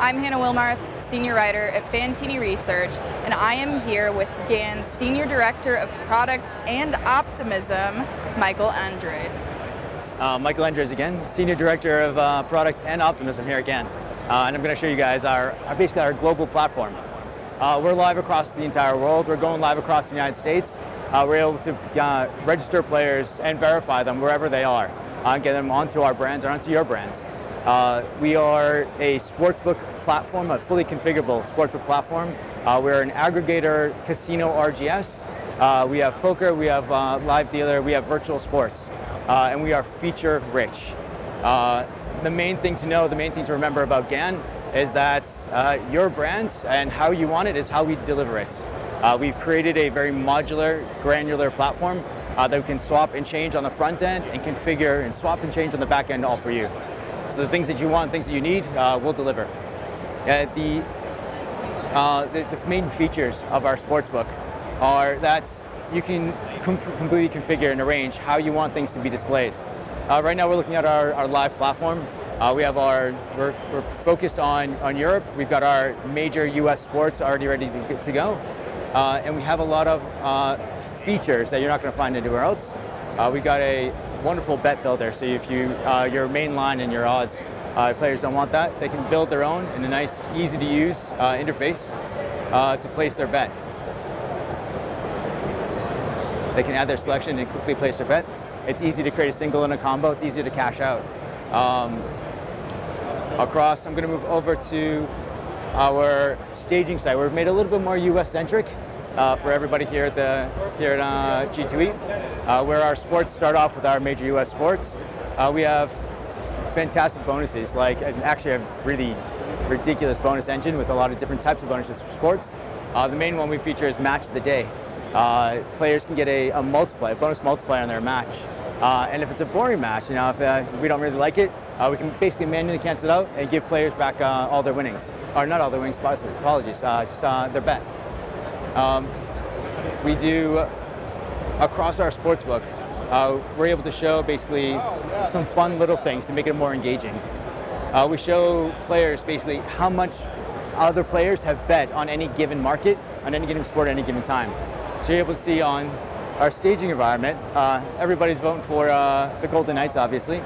I'm Hannah Wilmarth, Senior Writer at Fantini Research, and I am here with GAN's Senior Director of Product and Optimism, Michael Andres. Michael Andres again, Senior Director of Product and Optimism here at GAN. And I'm going to show you guys basically our global platform. We're live across the entire world. We're going live across the United States. We're able to register players and verify them wherever they are, and get them onto our brands or onto your brands. We are a sportsbook platform, a fully configurable sportsbook platform. We're an aggregator casino RGS. We have poker, we have live dealer, we have virtual sports, and we are feature rich. The main thing to know, the main thing to remember about GAN is that your brand and how you want it is how we deliver it. We've created a very modular, granular platform that we can swap and change on the front end and configure and swap and change on the back end all for you. So the things that you want, things that you need, we'll deliver. The main features of our sportsbook are that you can completely configure and arrange how you want things to be displayed. Right now we're looking at our live platform. We're focused on Europe. We've got our major US sports already ready to go. And we have a lot of features that you're not going to find anywhere else. We've got a wonderful bet builder, so if your main line and your odds players don't want that, they can build their own in a nice, easy to use interface to place their bet. They can add their selection and quickly place their bet. It's easy to create a single and a combo. It's easy to cash out. I'm going to move over to our staging site. We've made it a little bit more US-centric for everybody here at G2E, where our sports start off with our major US sports. We have fantastic bonuses, like actually a really ridiculous bonus engine with a lot of different types of bonuses for sports. The main one we feature is Match of the Day. Players can get a bonus multiplier on their match. And if it's a boring match, if we don't really like it, we can basically manually cancel it out and give players back all their winnings. Or not all their winnings, apologies, just their bet. We do, across our sportsbook, we're able to show basically some fun little things to make it more engaging. We show players basically how much other players have bet on any given market, on any given sport at any given time. So you're able to see on our staging environment, everybody's voting for the Golden Knights, obviously.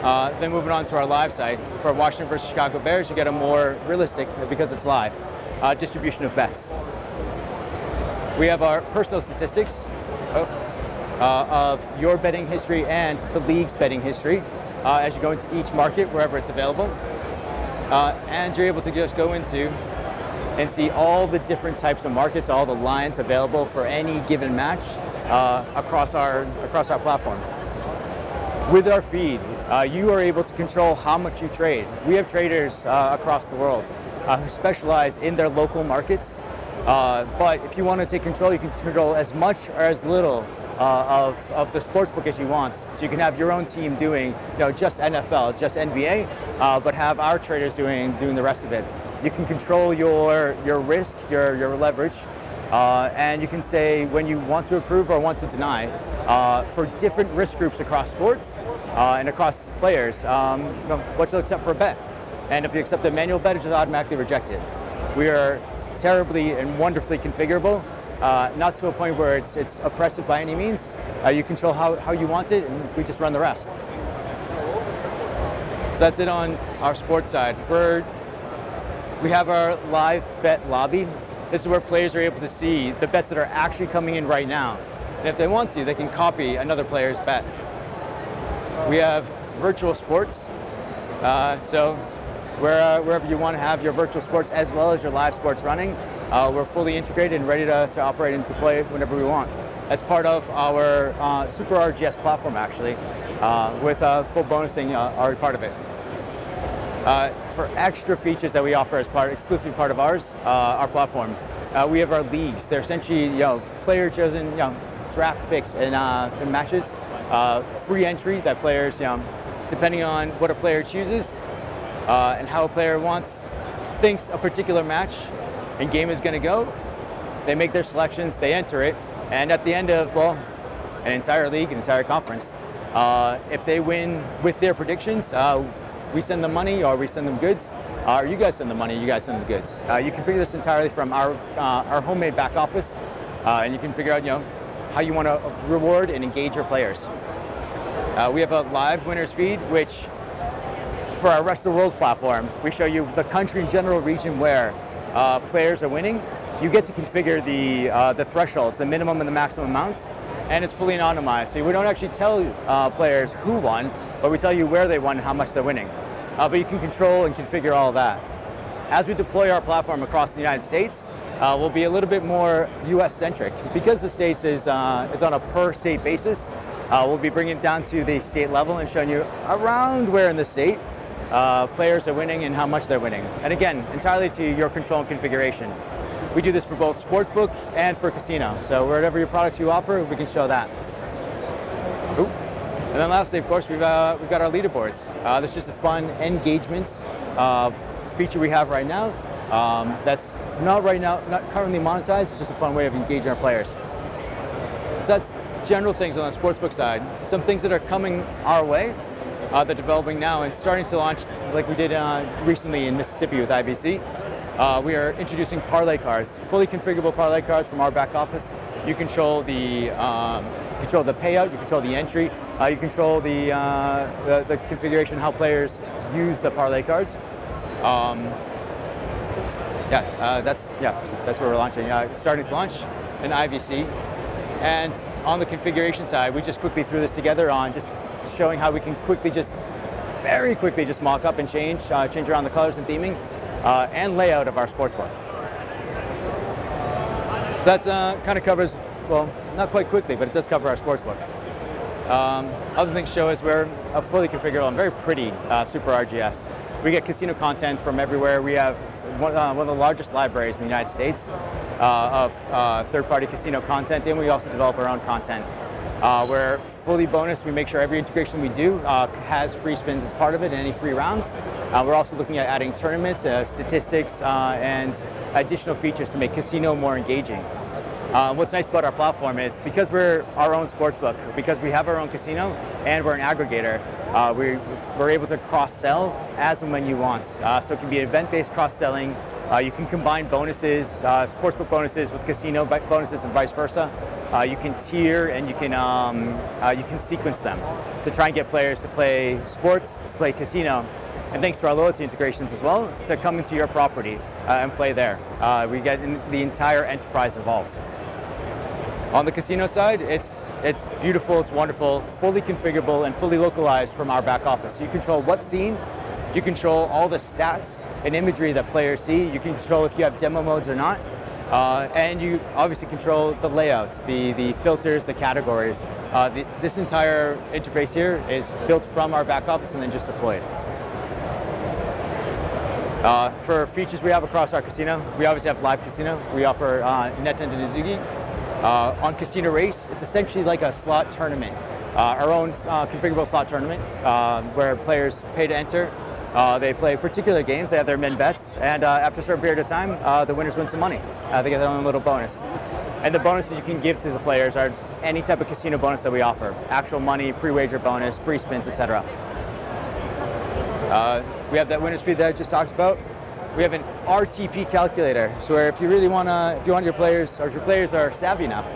Then moving on to our live site, for Washington versus Chicago Bears, you get a more realistic, because it's live, distribution of bets. We have our personal statistics of your betting history and the league's betting history as you go into each market, wherever it's available. And you're able to just go into and see all the different types of markets, all the lines available for any given match across our platform. With our feed, you are able to control how much you trade. We have traders across the world who specialize in their local markets. But if you want to take control, you can control as much or as little of the sportsbook as you want. So you can have your own team doing just NFL, just NBA, but have our traders doing the rest of it. You can control your risk, your leverage, and you can say when you want to approve or want to deny for different risk groups across sports and across players, what you'll accept for a bet. And if you accept a manual bet, it's just automatically rejected. We are terribly and wonderfully configurable, not to a point where it's oppressive by any means. You control how you want it, and we just run the rest. So that's it on our sports side. We have our live bet lobby. This is where players are able to see the bets that are actually coming in right now. And if they want to, they can copy another player's bet. We have virtual sports. So wherever you want to have your virtual sports as well as your live sports running, we're fully integrated and ready to operate and to play whenever we want. That's part of our Super RGS platform, actually, with full bonusing already part of it. For extra features that we offer as exclusive part of our platform, we have our leagues. They're essentially player-chosen draft picks in matches, free entry that players, depending on what a player chooses and how a player thinks a particular match and game is going to go, they make their selections, they enter it, and at the end of an entire league, an entire conference, if they win with their predictions, we send them money or we send them goods, or you guys send the money, you guys send the goods. You can figure this entirely from our homemade back office, and you can figure out how you want to reward and engage your players. We have a live winners feed, which for our rest of the world platform, we show you the country and general region where players are winning. You get to configure the thresholds, the minimum and the maximum amounts, and it's fully anonymized. So we don't actually tell players who won, but we tell you where they won and how much they're winning. But you can control and configure all of that. As we deploy our platform across the United States, we'll be a little bit more US-centric. Because the States is on a per-state basis, we'll be bringing it down to the state level and showing you around where in the state players are winning and how much they're winning. And again, entirely to your control and configuration. We do this for both sportsbook and for casino. So whatever your products you offer, we can show that. Ooh. And then lastly, of course, we've got our leaderboards. That's just a fun engagement feature we have right now. That's not currently monetized. It's just a fun way of engaging our players. So that's general things on the sportsbook side. Some things that are coming our way. They're developing now and starting to launch, like we did recently in Mississippi with IBC. We are introducing parlay cards, fully configurable parlay cards from our back office. You control the payout, you control the entry, you control the configuration, how players use the parlay cards. That's what we're launching. Starting to launch in IVC, and on the configuration side, we just quickly threw this together on just showing how we can very quickly mock up and change around the colors and theming and layout of our sportsbook. So that's kind of covers, well, not quite quickly, but it does cover our sportsbook. Other things show us we're a fully configurable and very pretty Super RGS. We get casino content from everywhere. We have one of the largest libraries in the United States of third-party casino content, and we also develop our own content. We're fully bonus. We make sure every integration we do has free spins as part of it and any free rounds. We're also looking at adding tournaments, statistics, and additional features to make casino more engaging. What's nice about our platform is because we're our own sportsbook, because we have our own casino and we're an aggregator, we're able to cross-sell as and when you want. So it can be event-based cross-selling. You can combine bonuses, sportsbook bonuses with casino bonuses and vice versa. You can tier and you can sequence them to try and get players to play sports, to play casino, and thanks to our loyalty integrations as well, to come into your property and play there. We get the entire enterprise involved. On the casino side, it's beautiful, it's wonderful, fully configurable and fully localized from our back office. So you control what scene, you control all the stats and imagery that players see, you can control if you have demo modes or not, and you obviously control the layouts, the filters, the categories. This entire interface here is built from our back office and then just deployed. For features we have across our casino, we obviously have live casino. We offer Nettend and Izugi. On Casino Race, it's essentially like a slot tournament, our own configurable slot tournament where players pay to enter. They play particular games, they have their min bets, and after a certain period of time, the winners win some money. They get their own little bonus. And the bonuses you can give to the players are any type of casino bonus that we offer. Actual money, pre-wager bonus, free spins, etc. We have that winners feed that I just talked about. We have an RTP calculator, so where if you really if you want your players, or if your players are savvy enough,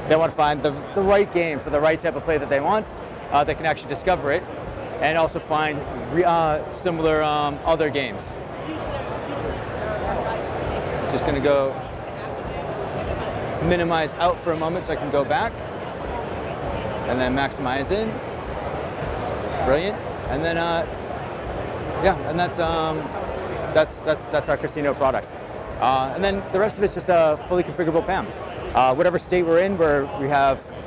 they want to find the right game for the right type of play that they want, they can actually discover it and also find similar other games. Just going to go minimize out for a moment so I can go back, and then maximize in. Brilliant. And then and that's our casino products. And then the rest of it's just a fully configurable PAM. Whatever state we're in,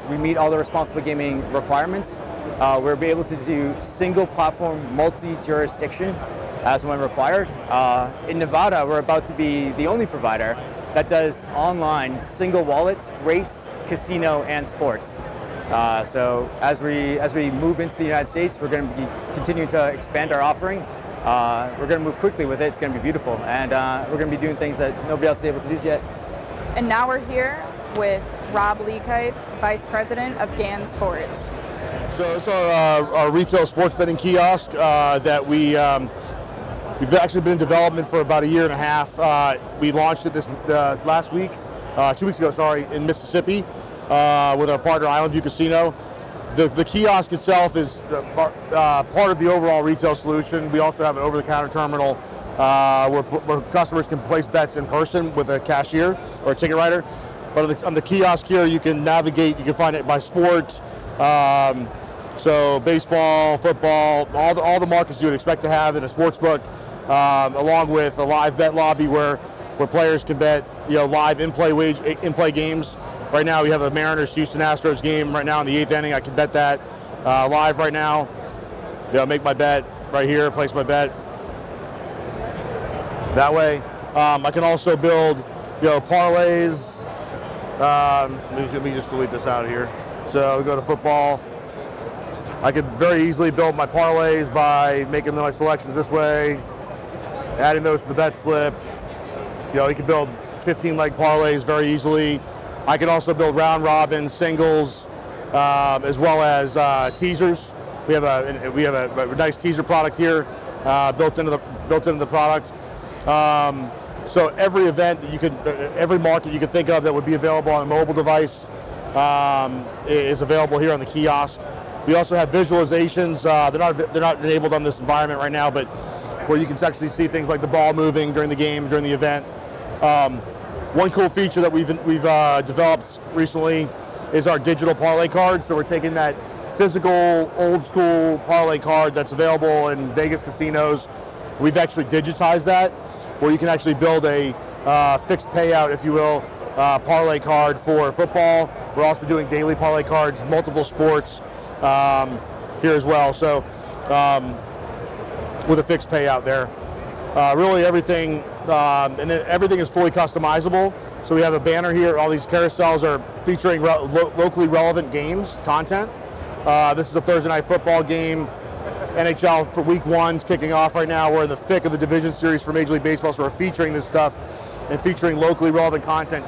we meet all the responsible gaming requirements. We're able to do single platform, multi-jurisdiction as when required. In Nevada, we're about to be the only provider that does online single wallet, race, casino, and sports. So as we move into the United States, we're going to be continuing to expand our offering. We're going to move quickly with it. It's going to be beautiful, and we're going to be doing things that nobody else is able to do yet. And now we're here with Rob Leakites, Vice President of GAN Sports. So it's our retail sports betting kiosk that we We've actually been in development for about 1.5 years. We launched it this last week, 2 weeks ago, sorry, in Mississippi with our partner Island View Casino. The kiosk itself is part of the overall retail solution. We also have an over-the-counter terminal where customers can place bets in person with a cashier or a ticket writer. But on the kiosk here, you can navigate, you can find it by sport, so baseball, football, all the markets you would expect to have in a sports book, along with a live bet lobby where players can bet, live in-play games. Right now we have a Mariners-Houston Astros game right now in the 8th inning. I can bet that live right now. Make my bet right here, place my bet. That way, I can also build, parlays. Let me just delete this out of here. So we go to football. I could very easily build my parlays by making my selections this way, adding those to the bet slip. You can build 15-leg parlays very easily. I can also build round robin, singles, as well as teasers. We have a nice teaser product here built into the product. So every event that every market you could think of that would be available on a mobile device is available here on the kiosk. We also have visualizations. They're not enabled on this environment right now, but where you can actually see things like the ball moving during the game, during the event. One cool feature that we've developed recently is our digital parlay card. So we're taking that physical, old school parlay card that's available in Vegas casinos. We've actually digitized that, where you can actually build a fixed payout, if you will, parlay card for football. We're also doing daily parlay cards, multiple sports here as well. So with a fixed payout there. Really everything, and then everything is fully customizable. So we have a banner here. All these carousels are featuring locally relevant games, content. This is a Thursday night football game. NHL for week 1's kicking off right now. We're in the thick of the division series for Major League Baseball, so we're featuring this stuff and featuring locally relevant content,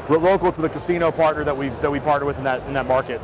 local to the casino partner that we partner with in that market.